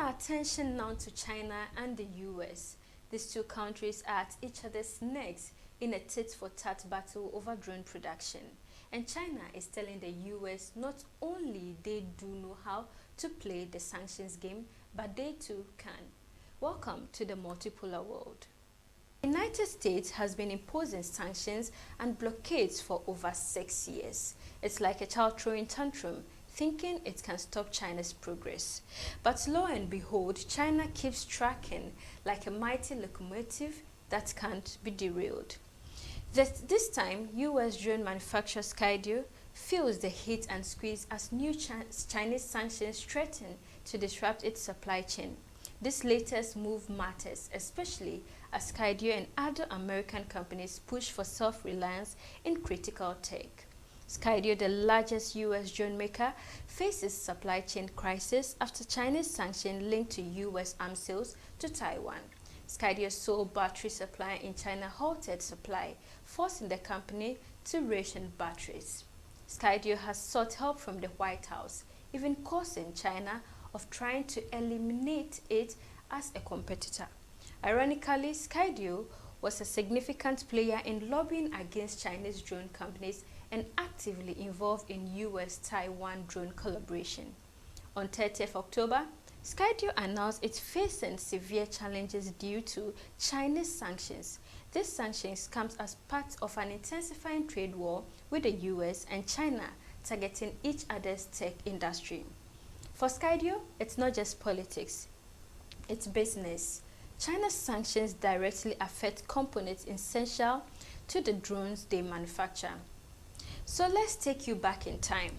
our attention now to China and the US. These two countries are at each other's necks in a tit-for-tat battle over drone production. And China is telling the US not only they do know how to play the sanctions game, but they too can. Welcome to the multipolar world. The United States has been imposing sanctions and blockades for over 6 years. It's like a child throwing tantrum, thinking it can stop China's progress. But lo and behold, China keeps tracking like a mighty locomotive that can't be derailed. This time, US drone manufacturer Skydio feels the heat and squeeze as new Chinese sanctions threaten to disrupt its supply chain. This latest move matters, especially as Skydio and other American companies push for self-reliance in critical tech. Skydio, the largest US drone maker, faces supply chain crisis after Chinese sanctions linked to US arms sales to Taiwan. Skydio's sole battery supplier in China halted supply, forcing the company to ration batteries. Skydio has sought help from the White House, even causing China of trying to eliminate it as a competitor. Ironically, Skydio was a significant player in lobbying against Chinese drone companies and actively involved in US-Taiwan drone collaboration. On 30th October, Skydio announced it's facing severe challenges due to Chinese sanctions. These sanctions come as part of an intensifying trade war with the US and China targeting each other's tech industry. For Skydio, it's not just politics, it's business. China's sanctions directly affect components essential to the drones they manufacture. So let's take you back in time.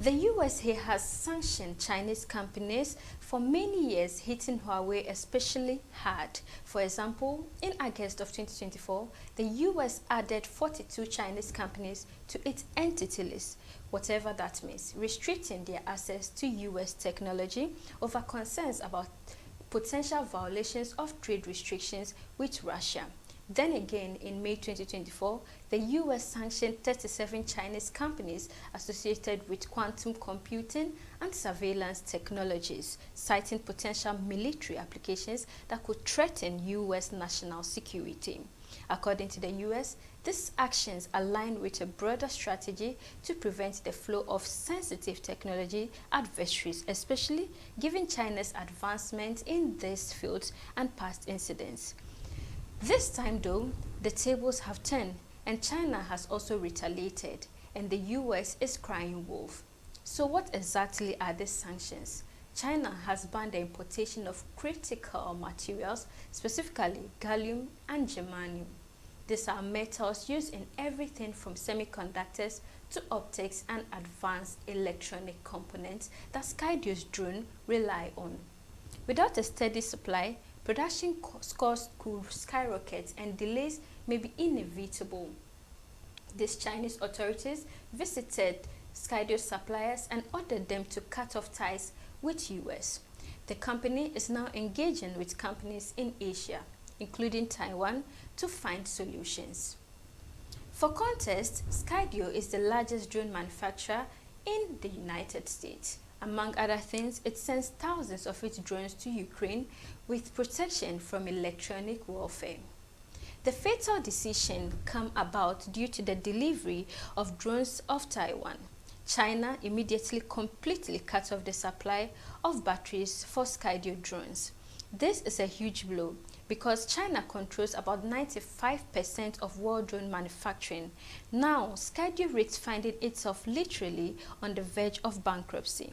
The USA has sanctioned Chinese companies for many years, hitting Huawei especially hard. For example, in August of 2024, the US added 42 Chinese companies to its entity list, whatever that means, restricting their access to US technology over concerns about potential violations of trade restrictions with Russia. Then again, in May 2024, the US sanctioned 37 Chinese companies associated with quantum computing and surveillance technologies, citing potential military applications that could threaten US national security. According to the US, these actions align with a broader strategy to prevent the flow of sensitive technology adversaries, especially given China's advancement in these fields and past incidents. This time though, the tables have turned and China has also retaliated and the US is crying wolf. So what exactly are these sanctions? China has banned the importation of critical materials, specifically gallium and germanium. These are metals used in everything from semiconductors to optics and advanced electronic components that Skydio's drone rely on. Without a steady supply, production costs could skyrocket and delays may be inevitable. These Chinese authorities visited Skydio suppliers and ordered them to cut off ties with US. The company is now engaging with companies in Asia, including Taiwan, to find solutions. For context, Skydio is the largest drone manufacturer in the United States. Among other things, it sends thousands of its drones to Ukraine with protection from electronic warfare. The fatal decision came about due to the delivery of drones of Taiwan. China immediately completely cut off the supply of batteries for Skydio drones. This is a huge blow because China controls about 95% of world drone manufacturing. Now, Skydio risks finding itself literally on the verge of bankruptcy.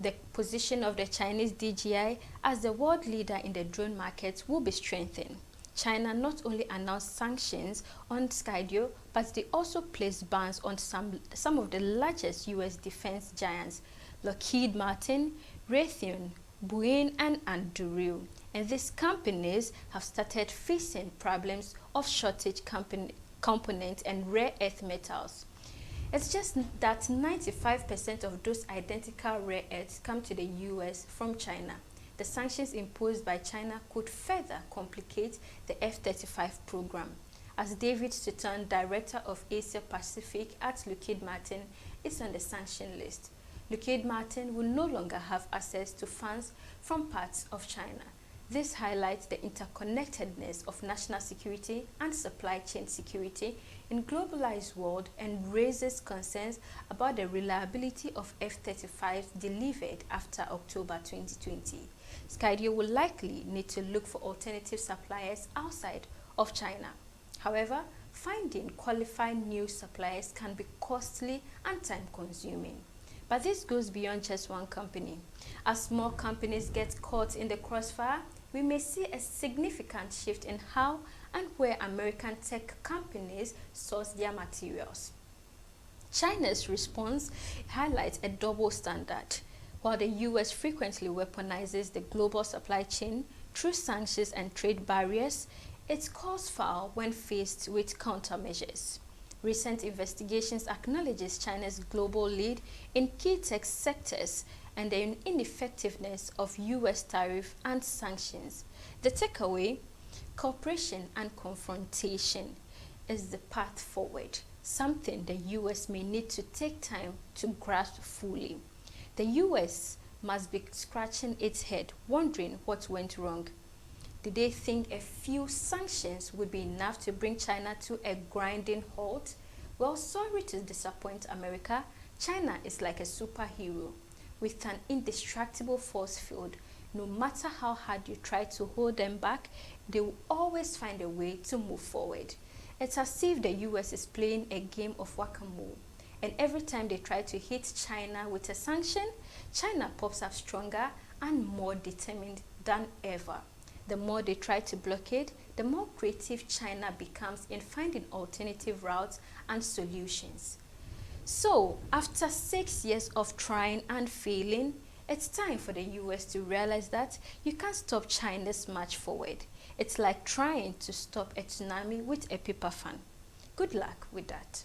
The position of the Chinese DJI as the world leader in the drone market will be strengthened. China not only announced sanctions on Skydio, but they also placed bans on some of the largest US defense giants, Lockheed Martin, Raytheon, Boeing, and Anduril. And these companies have started facing problems of shortage components and rare earth metals. It's just that 95% of those identical rare earths come to the US from China. The sanctions imposed by China could further complicate the F-35 program. As David Sutton, Director of Asia Pacific at Lockheed Martin, is on the sanction list. Lockheed Martin will no longer have access to funds from parts of China. This highlights the interconnectedness of national security and supply chain security in globalized world and raises concerns about the reliability of F-35s delivered after October 2020. Skydio will likely need to look for alternative suppliers outside of China. However, finding qualified new suppliers can be costly and time-consuming. But this goes beyond just one company. As more companies get caught in the crossfire, we may see a significant shift in how and where American tech companies source their materials. China's response highlights a double standard. While the US frequently weaponizes the global supply chain through sanctions and trade barriers, it calls foul when faced with countermeasures. Recent investigations acknowledges China's global lead in key tech sectors and the ineffectiveness of US tariff and sanctions. The takeaway: cooperation and confrontation is the path forward, something the US may need to take time to grasp fully. The US must be scratching its head, wondering what went wrong. Did they think a few sanctions would be enough to bring China to a grinding halt? Well, sorry to disappoint America, China is like a superhero with an indestructible force field. No matter how hard you try to hold them back, they will always find a way to move forward. It's as if the US is playing a game of whack-a-mole, and every time they try to hit China with a sanction, China pops up stronger and more determined than ever. The more they try to blockade, the more creative China becomes in finding alternative routes and solutions. So, after 6 years of trying and failing, it's time for the US to realize that you can't stop China's march forward. It's like trying to stop a tsunami with a paper fan. Good luck with that.